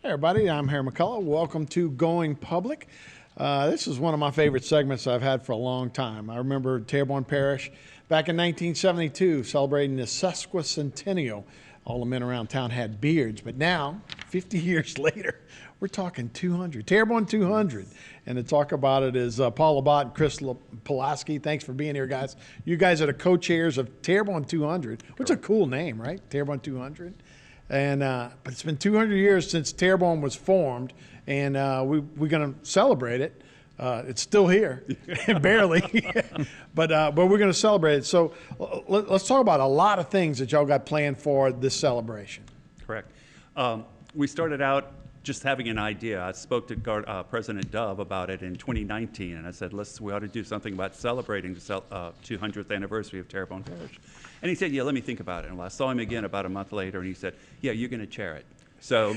Everybody, I'm Harry McCullough. Welcome to Going Public. This is one of my favorite segments I've had for a long time. I remember Terrebonne Parish back in 1972 celebrating the sesquicentennial. All the men around town had beards, but now, 50 years later, we're talking 200, Terrebonne 200. And to talk about it is Paul Labatt and Chris Pulaski. Thanks for being here, guys. You guys are the co-chairs of Terrebonne 200, which is a cool name, right? Terrebonne 200. And but it's been 200 years since Terrebonne was formed, and we're going to celebrate it. It's still here, barely, but we're going to celebrate it. So let's talk about a lot of things that y'all got planned for this celebration. Correct. We started out just having an idea. I spoke to President Dove about it in 2019, and I said, we ought to do something about celebrating the 200th anniversary of Terrebonne Parish. And he said, yeah, let me think about it. And I saw him again about a month later, and he said, yeah, you're going to chair it. So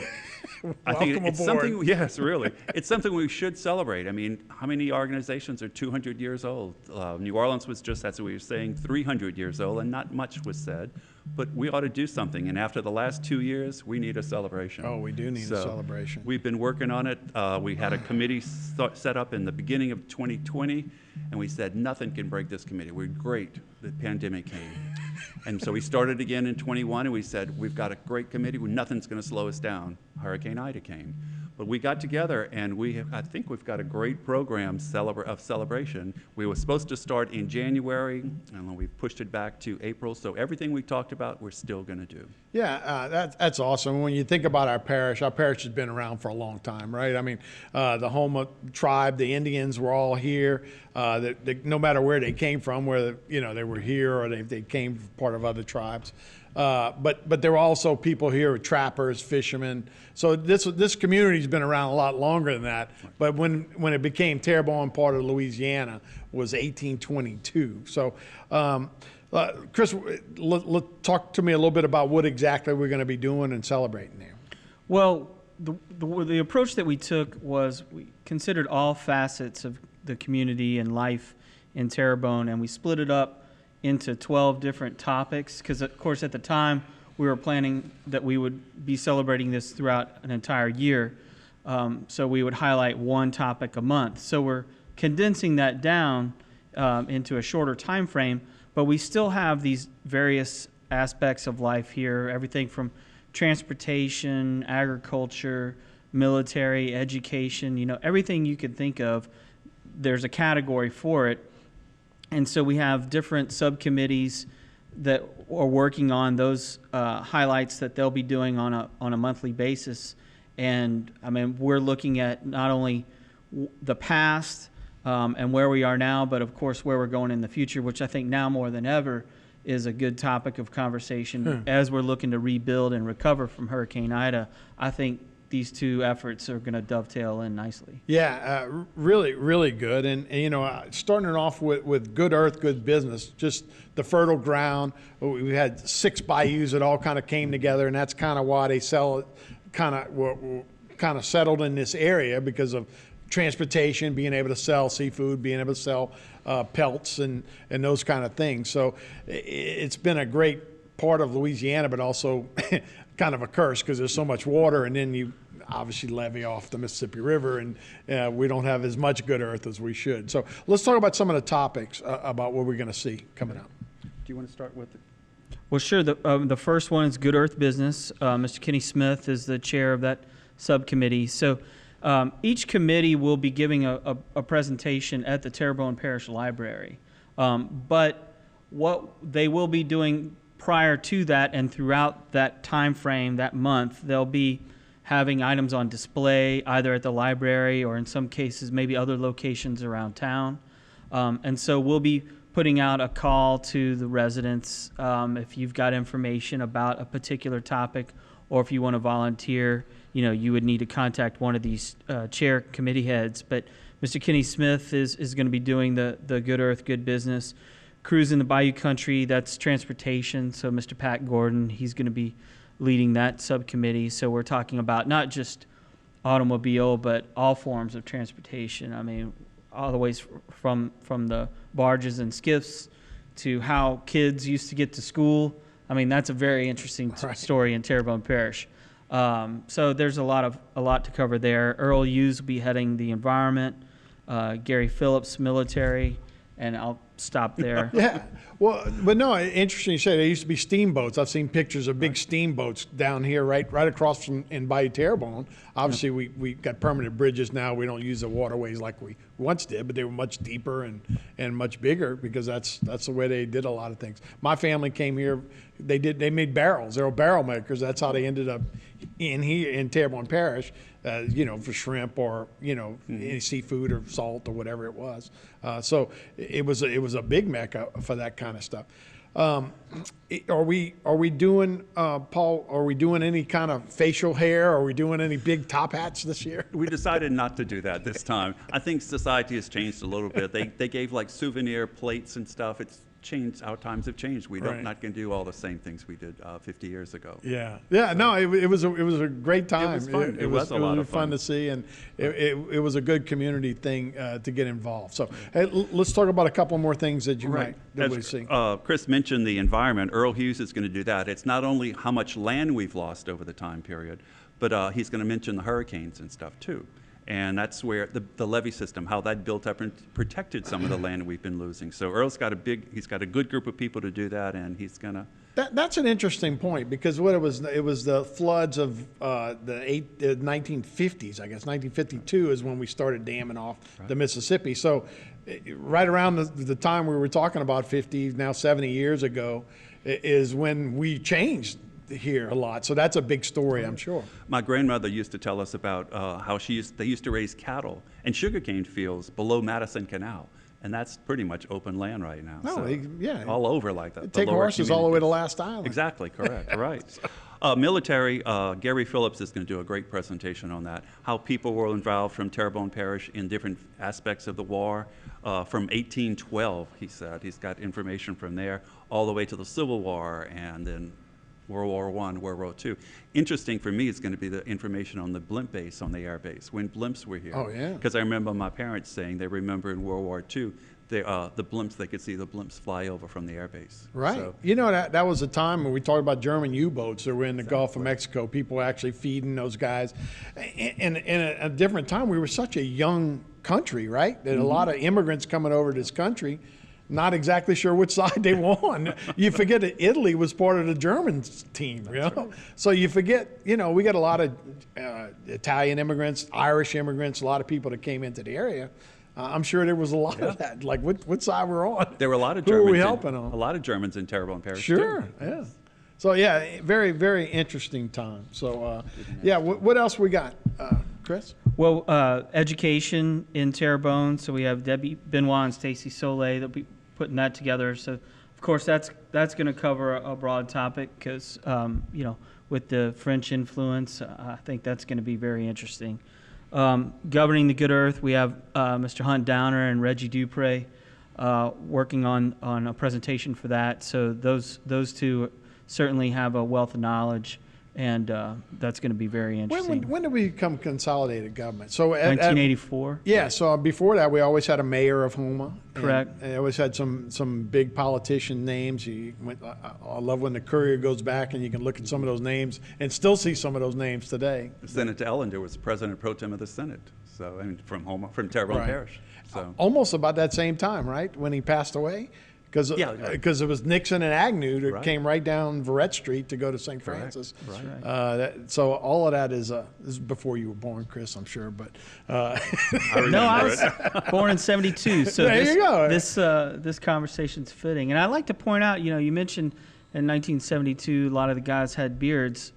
I think it's something, yes, really. It's something we should celebrate. I mean, how many organizations are 200 years old? New Orleans was just, as we were saying, 300 years old, and not much was said. But we ought to do something. And after the last 2 years, we need a celebration. Oh, we do need a celebration. We've been working on it. We had a committee set up in the beginning of 2020, and we said, nothing can break this committee. We're great. The pandemic came. And so we started again in 21, and we said, we've got a great committee. Nothing's going to slow us down. Hurricane Ida came. But we got together, and I think we've got a great program of celebration. We were supposed to start in January, and we pushed it back to April. So everything we talked about, we're still going to do. Yeah, that's awesome. When you think about our parish has been around for a long time, right? I mean, the Houma tribe, the Indians were all here. No matter where they came from, whether they were here or they came from part of other tribes. But there were also people here, trappers, fishermen. So this community's been around a lot longer than that. But when it became Terrebonne, part of Louisiana, was 1822. So, Chris, talk to me a little bit about what exactly we're going to be doing and celebrating there. Well, the approach that we took was we considered all facets of the community and life in Terrebonne, and we split it up into 12 different topics because, of course, at the time we were planning that we would be celebrating this throughout an entire year. So we would highlight one topic a month. So we're condensing that down into a shorter time frame, but we still have these various aspects of life here, everything from transportation, agriculture, military, education, everything you could think of, there's a category for it. And so we have different subcommittees that are working on those highlights that they'll be doing on a monthly basis. And I mean, we're looking at not only the past and where we are now, but of course where we're going in the future, which I think now more than ever is a good topic of conversation as we're looking to rebuild and recover from Hurricane Ida. I think these two efforts are going to dovetail in nicely. Yeah, really, really good. And starting it off with good earth, good business, just the fertile ground. We had 6 bayous that all kind of came together, and that's kind of why they kind of settled in this area because of transportation, being able to sell seafood, being able to sell pelts and those kind of things. So it's been a great part of Louisiana, but also kind of a curse because there's so much water, and then you obviously levee off the Mississippi River, and we don't have as much good earth as we should. So let's talk about some of the topics about what we're going to see coming up. Do you want to start with it? Well, sure. The first one is good earth business. Mr. Kenny Smith is the chair of that subcommittee. So each committee will be giving a presentation at the Terrebonne Parish Library. But what they will be doing prior to that and throughout that time frame, that month, they'll be having items on display either at the library or in some cases maybe other locations around town. And so we'll be putting out a call to the residents if you've got information about a particular topic or if you want to volunteer, you would need to contact one of these chair committee heads. But Mr. Kenny Smith is going to be doing the Good Earth, Good Business. Cruise in the Bayou Country, that's transportation. So Mr. Pat Gordon, he's going to be leading that subcommittee. So we're talking about not just automobile, but all forms of transportation. I mean, all the ways from the barges and skiffs to how kids used to get to school. I mean, that's a very interesting story in Terrebonne Parish. So there's a lot to cover there. Earl Hughes will be heading the environment, Gary Phillips, military, and I'll stop there. Yeah. Well, but no, interesting you say there used to be steamboats. I've seen pictures of big steamboats down here, right across from in Bayou Terrebonne. Obviously, we got permanent bridges now. We don't use the waterways like we once did, but they were much deeper and much bigger because that's the way they did a lot of things. My family came here. They made barrels. They were barrel makers. That's how they ended up in here in Terrebonne Parish. For shrimp or any seafood or salt or whatever it was. So it was a big mecca for that kind of stuff. Are we doing Paul? Are we doing any kind of facial hair? Are we doing any big top hats this year? We decided not to do that this time. I think society has changed a little bit. They gave like souvenir plates and stuff. It's changed. Our times have changed. We don't not going to do all the same things we did 50 years ago. Yeah. No, it was a great time. It was fun. It was a lot of fun to see, and it was a good community thing to get involved. So hey, let's talk about a couple more things that we see. Chris mentioned the environment. Earl Hughes is going to do that. It's not only how much land we've lost over the time period, but he's going to mention the hurricanes and stuff too. And that's where the levee system, how that built up and protected some of the land we've been losing. So Earl's got he's got a good group of people to do that, and he's gonna. That's an interesting point because what it was the floods of the 1950s, I guess 1952 is when we started damming off the Mississippi. So right around the time we were talking about 50, now 70 years ago, is when we changed here a lot. So that's a big story, I'm sure. My grandmother used to tell us about how they used to raise cattle and sugarcane fields below Madison Canal. And that's pretty much open land right now. No, so all over like that. Take horses all the way to Last Island. Exactly, correct, right. Military, Gary Phillips is going to do a great presentation on that, how people were involved from Terrebonne Parish in different aspects of the war. From 1812, he said. He's got information from there all the way to the Civil War and then World War I, World War II. Interesting for me is going to be the information on the blimp base on the air base, when blimps were here. Oh, yeah. Because I remember my parents saying they remember in World War II, the blimps, they could see the blimps fly over from the air base. Right. So, that was a time when we talked about German U-boats that were in the Gulf of Mexico, people actually feeding those guys. And in a different time, we were such a young country, right? That a lot of immigrants coming over to this country, not exactly sure which side they were on. You forget that Italy was part of the German team, Right. So you forget, we got a lot of Italian immigrants, Irish immigrants, a lot of people that came into the area. I'm sure there was a lot of that. Like, what side we're on? There were a lot of Who Germans. Who are we helping on? A lot of Germans in Terrebonne Parish. Sure, too. yeah. So, yeah, very, very interesting time. So, what else we got, Chris? Well, education in Terrebonne. So we have Debbie Benoit and Stacy Soleil. They'll be putting that together. So, of course, that's going to cover a broad topic because, with the French influence, I think that's going to be very interesting. Governing the Good Earth, we have Mr. Hunt Downer and Reggie Dupre working on a presentation for that. So those two certainly have a wealth of knowledge, and that's going to be very interesting. When did we become consolidated government? So 1984. Yeah. So before that, we always had a mayor of Houma. Correct. And always had some big politician names. I love when the Courier goes back and you can look at some of those names and still see some of those names today. Senator Ellender was president pro tem of the Senate. So, from Houma, from Terrebonne Parish. So almost about that same time, right, when he passed away. Because it was Nixon and Agnew that came right down Verrett Street to go to St. Francis. Right. So all of that is before you were born, Chris, I'm sure. But I was born in '72. So there you go. This conversation's fitting. And I'd like to point out, you mentioned in 1972 a lot of the guys had beards.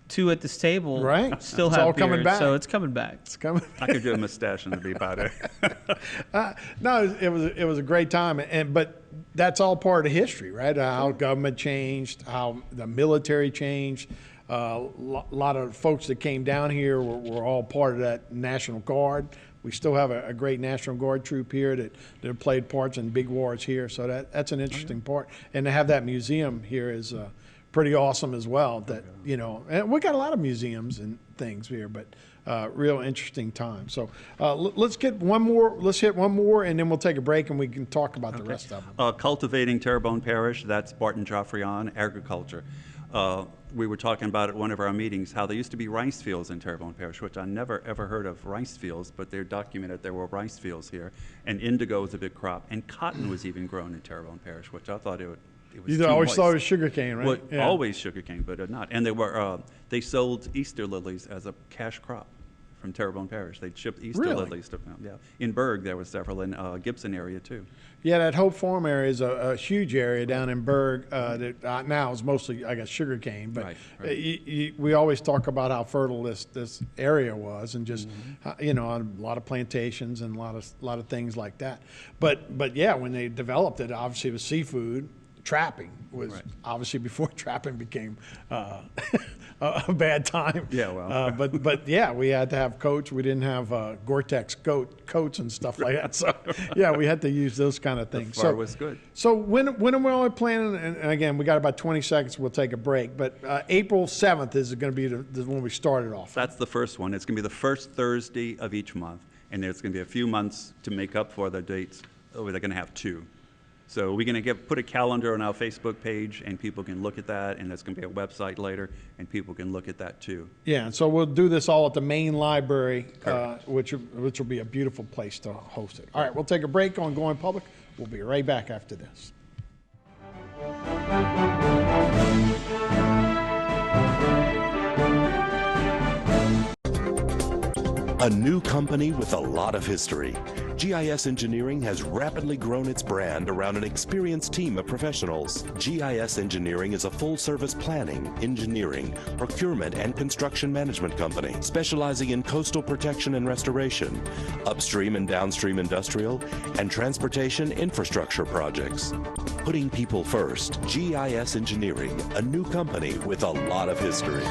Two at this table still have beards, coming back. So it's coming back. It's coming. I could do a mustache and it'd be about it. No, it was a great time, but that's all part of history, right? How government changed, how the military changed. A lot of folks that came down here were all part of that National Guard. We still have a great National Guard troop here that played parts in big wars here. So that's an interesting part, and to have that museum here is pretty awesome as well. That and we got a lot of museums and things here, but real interesting time. So let's get one more. Let's hit one more, and then we'll take a break, and we can talk about the rest of them. Cultivating Terrebonne Parish. That's Barton Joffrion, agriculture. we were talking about at one of our meetings how there used to be rice fields in Terrebonne Parish, which I never ever heard of rice fields, but they're documented there were rice fields here, and indigo was a big crop, and cotton was even grown in Terrebonne Parish, which I thought it was You always thought it was sugarcane, right? Well, Yeah. always sugarcane, but not. And they sold Easter lilies as a cash crop from Terrebonne Parish. They'd shipped Easter Really? lilies to, yeah. In Berg, there were several, in Gibson area too. Yeah, that Hope Farm area is a huge area down in Berg that now is mostly, I guess, sugarcane. But Right. we always talk about how fertile this area was, and just a lot of plantations and a lot of things like that. But yeah, when they developed it, obviously it was seafood. Trapping was obviously before trapping became a bad time. Yeah, well. but yeah, we had to have coats. We didn't have Gore-Tex coats and stuff like that. So yeah, we had to use those kind of things. The far was good. So when are we only planning? And again, we got about 20 seconds. We'll take a break. But April 7th is going to be the when we started off. That's the first one. It's going to be the first Thursday of each month, and there's going to be a few months to make up for the dates. Oh, they're going to have two. So we're going to put a calendar on our Facebook page, and people can look at that, and there's going to be a website later, and people can look at that too. Yeah, and so we'll do this all at the main library, which will be a beautiful place to host it. All right, we'll take a break on Going Public. We'll be right back after this. A new company with a lot of history. GIS Engineering has rapidly grown its brand around an experienced team of professionals. GIS Engineering is a full-service planning, engineering, procurement, and construction management company specializing in coastal protection and restoration, upstream and downstream industrial, and transportation infrastructure projects. Putting people first, GIS Engineering, a new company with a lot of history.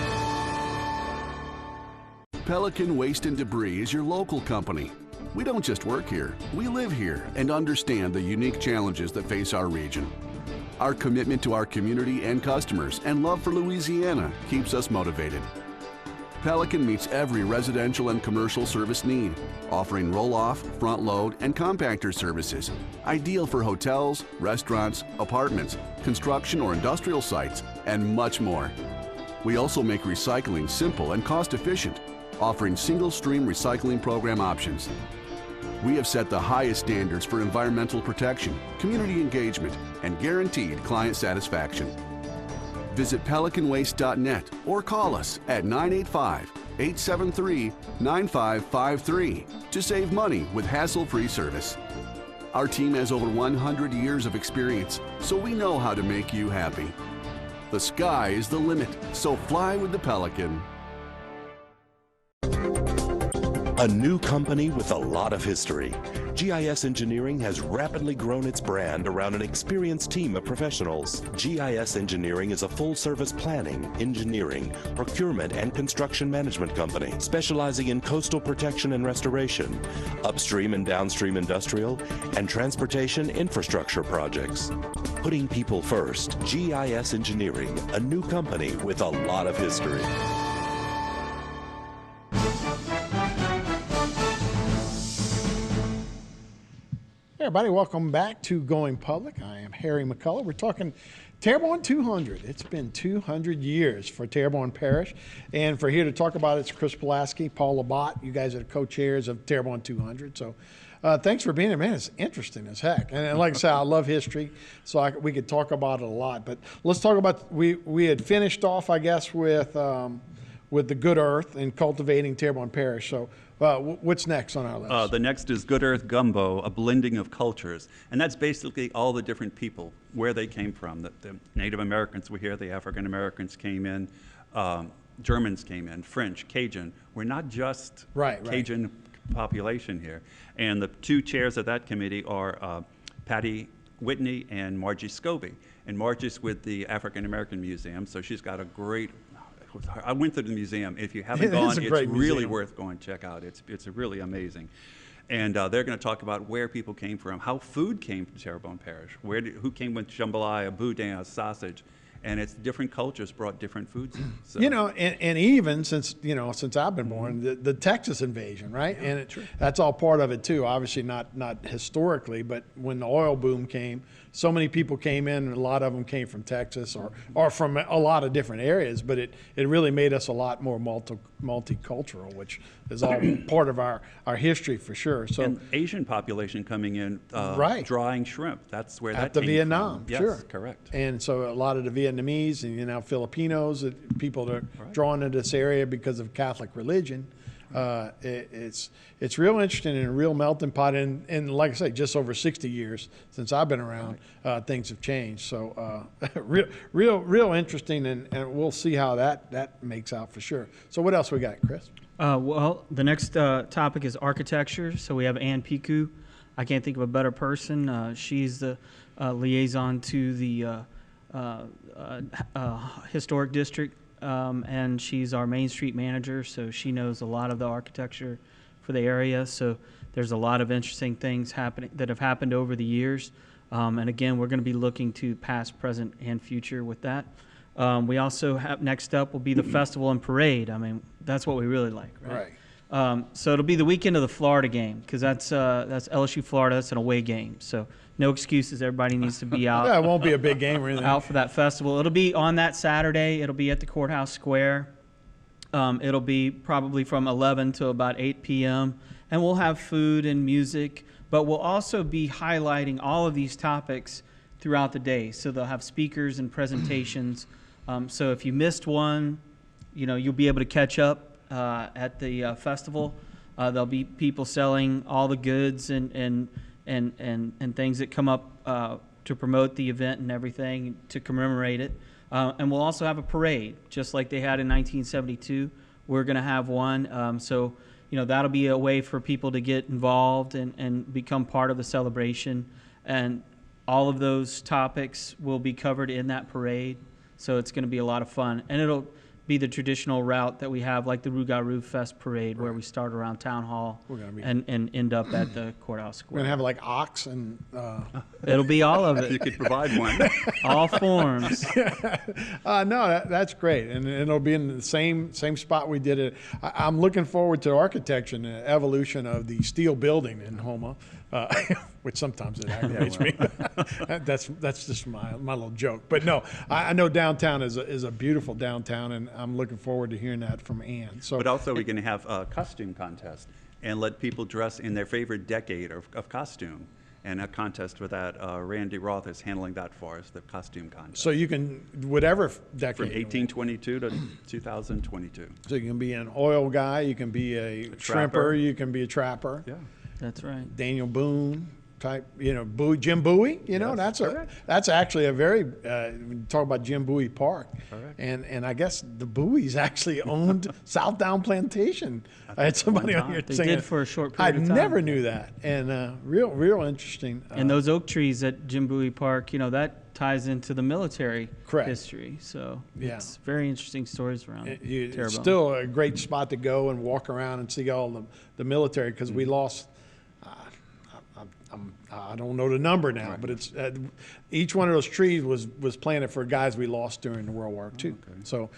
Pelican Waste and Debris is your local company. We don't just work here, we live here and understand the unique challenges that face our region. Our commitment to our community and customers and love for Louisiana keeps us motivated. Pelican meets every residential and commercial service need, offering roll-off, front-load, and compactor services, ideal for hotels, restaurants, apartments, construction or industrial sites, and much more. We also make recycling simple and cost-efficient, offering single-stream recycling program options. We have set the highest standards for environmental protection, community engagement, and guaranteed client satisfaction. Visit pelicanwaste.net or call us at 985-873-9553 to save money with hassle-free service. Our team has over 100 years of experience, so we know how to make you happy. The sky is the limit, so fly with the Pelican. A new company with a lot of history. GIS Engineering has rapidly grown its brand around an experienced team of professionals. GIS Engineering is a full-service planning, engineering, procurement, and construction management company specializing in coastal protection and restoration, upstream and downstream industrial, and transportation infrastructure projects. Putting people first, GIS Engineering, a new company with a lot of history. Hey everybody, welcome back to Going Public. I am Harry McCullough. We're talking Terrebonne 200. It's been 200 years for Terrebonne Parish. And for here to talk about it's Chris Pulaski, Paul Labatt. You guys are the co-chairs of Terrebonne 200. So thanks for being here, man. It's interesting as heck. And like I said, I love history, so we could talk about it a lot. But let's talk about, we had finished off, I guess, with the Good Earth and cultivating Terrebonne Parish. So what's next on our list? The next is Good Earth Gumbo, a blending of cultures. And that's basically all the different people, where they came from. The Native Americans were here, the African Americans came in, Germans came in, French, Cajun. We're not just Cajun population here. And the two chairs of that committee are Patty Whitney and Margie Scobie. And Margie's with the African American Museum, so she's got a great, I went to the museum. If you haven't gone, it's really worth going to check out. It's really amazing. And they're going to talk about where people came from, how food came to Terrebonne Parish, who came with jambalaya, boudin, sausage. And it's different cultures brought different foods in. So. And even since I've been born, the Texas invasion, right? Yeah, and that's all part of it too. Obviously not historically, but when the oil boom came, so many people came in, and a lot of them came from Texas or from a lot of different areas, but it really made us a lot more multicultural, which is all part of our history for sure. So And Asian population coming in, Right. drying shrimp. That's where at that the came Vietnam, from. Yes, sure. correct. And so a lot of the Vietnamese and Filipinos, people that are drawn into this area because of Catholic religion. It's real interesting and a real melting pot. And like I say, just over 60 years since I've been around, things have changed. So real interesting, and we'll see how that makes out for sure. So what else we got, Chris? Well, the next topic is architecture. So we have Ann Piku. I can't think of a better person. She's the liaison to the historic district, and she's our Main Street manager, so she knows a lot of the architecture for the area. So there's a lot of interesting things that have happened over the years. And again, we're going to be looking to past, present, and future with that. We also have, next up will be the festival and parade. I mean, that's what we really like, right? So it'll be the weekend of the Florida game, because that's LSU Florida. That's an away game, so no excuses. Everybody needs to be out. Yeah, it won't be a big game or anything. Out for that festival. It'll be on that Saturday. It'll be at the Courthouse Square. It'll be probably from 11 to about 8 p.m. and we'll have food and music, but we'll also be highlighting all of these topics throughout the day. So they'll have speakers and presentations. So if you missed one, you'll be able to catch up at the festival. There'll be people selling all the goods and things that come up to promote the event and everything to commemorate it. And we'll also have a parade, just like they had in 1972. We're going to have one. So that'll be a way for people to get involved and become part of the celebration. And all of those topics will be covered in that parade. So it's going to be a lot of fun. And it'll be the traditional route that we have, like the Rougarou Fest parade, where we start around Town Hall and end up at the Courthouse Square. We're gonna have like ox and. It'll be all of You it, could provide one. all forms. No, that's great, and it'll be in the same spot we did it. I'm looking forward to architecture and the evolution of the steel building in Houma, which sometimes it aggravates me. That's just my little joke. But no, I know downtown is a beautiful downtown, and I'm looking forward to hearing that from Ann. So, But also we're going to have a costume contest and let people dress in their favorite decade of costume. And a contest for that, Randy Roth is handling that for us, the costume contest. so you can whatever decade. From 1822 to 2022. So you can be an oil guy, you can be a shrimper, trapper. you can be a trapper. Yeah. That's right. Daniel Boone type, Jim Bowie, Yes, that's actually a very, when you talk about Jim Bowie Park. Correct. And I guess the Bowies actually owned Southdown Plantation. I had somebody on here They saying did for a short I period of time. never knew that. And real interesting. And those oak trees at Jim Bowie Park, that ties into the military Correct. history. So Yeah. it's very interesting stories around It's Terrebonne. still a great spot to go and walk around and see all the military, because we lost. I don't know the number now, but it's each one of those trees was planted for guys we lost during the World War II. So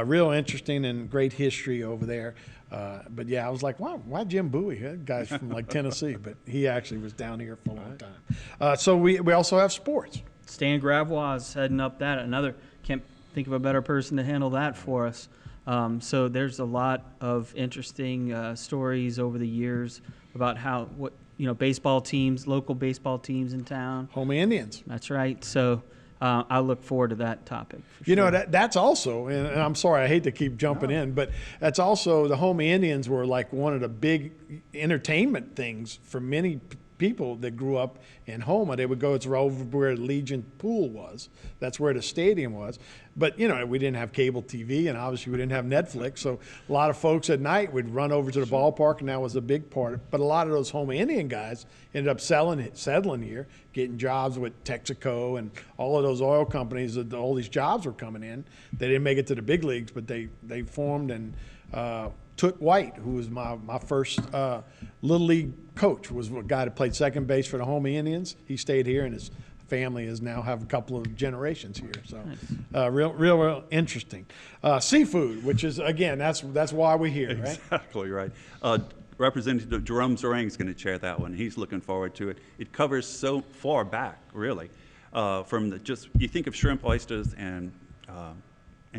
real interesting and great history over there. But yeah, I was like, wow, why Jim Bowie? That guy's from like Tennessee, but he actually was down here for a long time. So we also have sports. Stan Gravois is heading up that. Can't think of a better person to handle that for us. So there's a lot of interesting stories over the years about baseball teams, local baseball teams in town. Houma Indians. That's right. So I look forward to that topic. For sure. That's also, and I'm sorry, I hate to keep jumping in, but that's also, the Houma Indians were like one of the big entertainment things for many people that grew up in Houma. They would go, it's over where Legion Pool was. That's where the stadium was. But, we didn't have cable TV, and obviously we didn't have Netflix. So a lot of folks at night would run over to the ballpark, and that was a big part. But a lot of those Houma Indian guys ended up settling here, getting jobs with Texaco and all of those oil companies. All these jobs were coming in. They didn't make it to the big leagues, but they formed, and Toot White, who was my first Little League coach, was a guy that played second base for the Houma Indians. He stayed here, and his family is now have a couple of generations here. So real interesting. Seafood, which is, again, that's why we're here, right? Exactly right. Representative Jerome Zorang is going to chair that one. He's looking forward to it. It covers so far back, really. You think of shrimp, oysters, and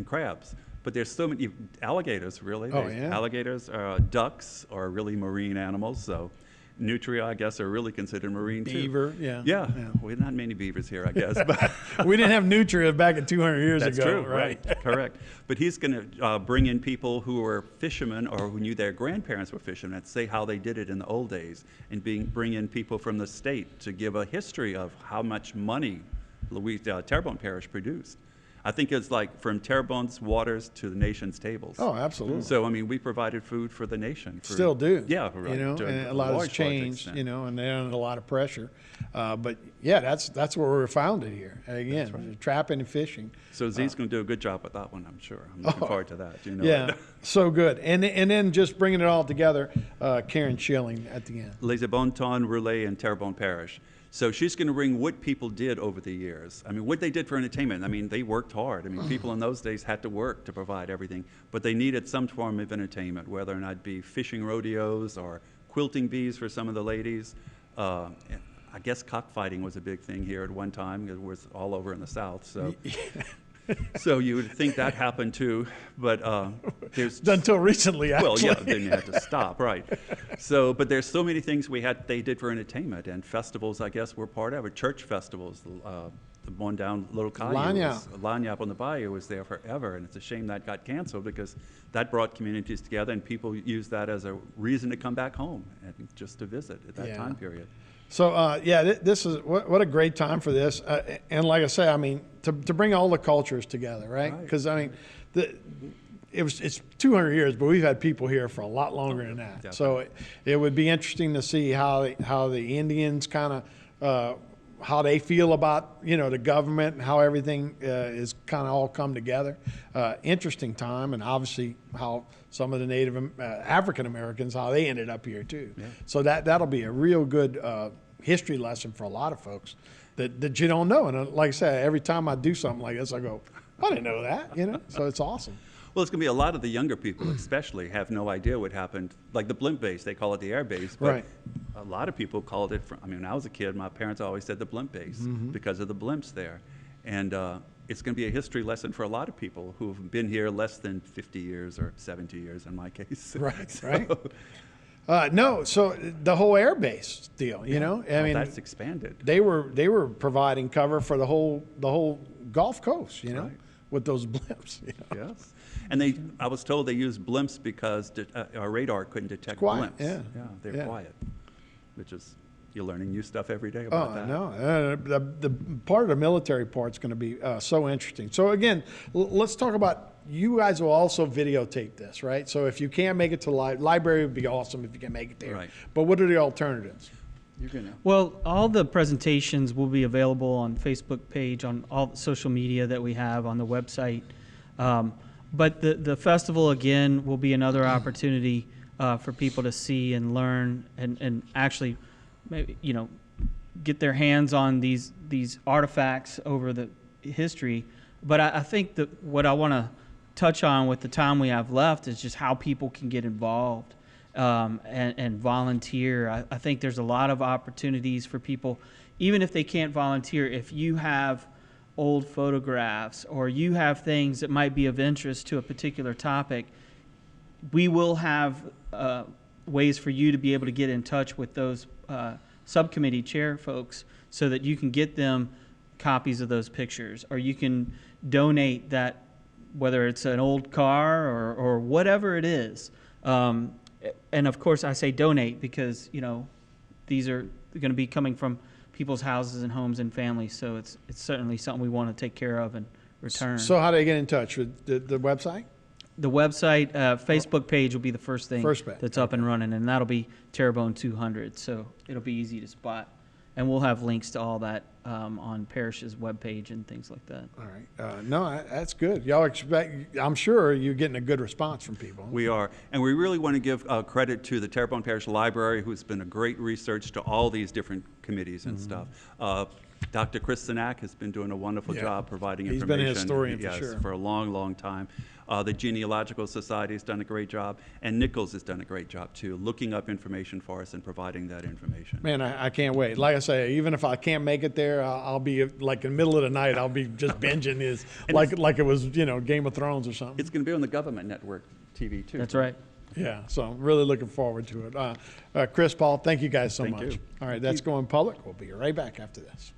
crabs, but there's so many alligators. Really, Oh, yeah. Alligators, ducks are really marine animals. So, nutria, I guess, are really considered marine too. Beaver, yeah. Yeah, well, not many beavers here, I guess. But We didn't have nutria back in 200 years that's ago. true, right? Correct. But he's going to bring in people who were fishermen or who knew their grandparents were fishermen and say how they did it in the old days, and bring in people from the state to give a history of how much money Terrebonne Parish produced. I think it's like from Terrebonne's waters to the nation's tables. Oh, absolutely. So, I mean, we provided food for the nation. Still do. Yeah, right. You know, to and a lot has large changed, extent. you know, and they're under a lot of pressure. But yeah, that's where we were founded here. Again, trapping and fishing. So Z's going to do a good job with that one, I'm sure. I'm looking forward to that. You know Yeah, it. so good. And then just bringing it all together, Karen Schilling at the end. Les Bon Temps Roulés in Terrebonne Parish. So she's going to bring what people did over the years. I mean, what they did for entertainment. I mean, they worked hard. I mean, people in those days had to work to provide everything, but they needed some form of entertainment, whether or not it be fishing rodeos or quilting bees for some of the ladies. I guess cockfighting was a big thing here at one time. It was all over in the South. So, so you would think that happened too, but there's Until recently, actually. well, yeah, then you had to stop, right? So, but there's so many things they did for entertainment, and festivals, I guess, were part of it. Church festivals, the one down Little Caillou, Lagniappe on the Bayou was there forever, and it's a shame that got canceled because that brought communities together, and people used that as a reason to come back home and just to visit at that time period. So this is what a great time for this, and like I say, I mean to bring all the cultures together, right? Because I mean, it's 200 years, but we've had people here for a lot longer than that. Definitely. So it would be interesting to see how the Indians kind of how they feel about the government and how everything is kind of all come together. Interesting time, and obviously how some of the Native African Americans, how they ended up here too. Yeah. So that'll be a real good history lesson for a lot of folks that you don't know. And like I said, every time I do something like this, I go, I didn't know that. So it's awesome. Well, it's going to be a lot of the younger people, especially, have no idea what happened. Like the blimp base, they call it the air base, but Right. a lot of people called it. When I was a kid, my parents always said the blimp base because of the blimps there, and it's going to be a history lesson for a lot of people who've been here less than 50 years or 70 years in my case. Right, right. No, so the whole air base deal, I mean, that's expanded. They were providing cover for the whole Gulf Coast, Right. with those blimps. Yes, and I was told they used blimps because our radar couldn't detect quiet, blimps. yeah. They're Yeah. quiet, which is you're learning new stuff every day about that. No, the part of the military part's going to be so interesting. So again, let's talk about. You guys will also videotape this, right? So if you can't make it to library, would be awesome if you can make it there. Right. But what are the alternatives? You're gonna. Well, all the presentations will be available on Facebook page, on all the social media that we have on the website. But the festival, again, will be another opportunity for people to see and learn and actually maybe, get their hands on these artifacts over the history. But I think that what I want to touch on with the time we have left is just how people can get involved and volunteer. I think there's a lot of opportunities for people, even if they can't volunteer. If you have old photographs or you have things that might be of interest to a particular topic, we will have ways for you to be able to get in touch with those subcommittee chair folks so that you can get them copies of those pictures, or you can donate that, whether it's an old car or whatever it is. And of course I say donate because, these are going to be coming from people's houses and homes and families. So it's certainly something we want to take care of and return. So how do they get in touch with the website? The website, Facebook page will be the first thing First that's up and running, and that'll be Terrebonne 200. So it'll be easy to spot. And we'll have links to all that on Parish's webpage and things like that. All right. No, that's good. Y'all expect, I'm sure you're getting a good response from people. We are. And we really want to give credit to the Terrebonne Parish Library, who's been a great research to all these different committees and stuff. Dr. Chris Sinak has been doing a wonderful job providing He's information. been a historian for yes, sure. for a long, long time. The Genealogical Society has done a great job, and Nichols has done a great job too, looking up information for us and providing that information. Man, I can't wait. Like I say, even if I can't make it there, I'll be like in the middle of the night. I'll be just binging this like it was Game of Thrones or something. It's going to be on the government network TV too. That's right. Yeah, so I'm really looking forward to it. Chris, Paul, thank you guys so Thank much. you. All right, that's Going Public. We'll be right back after this.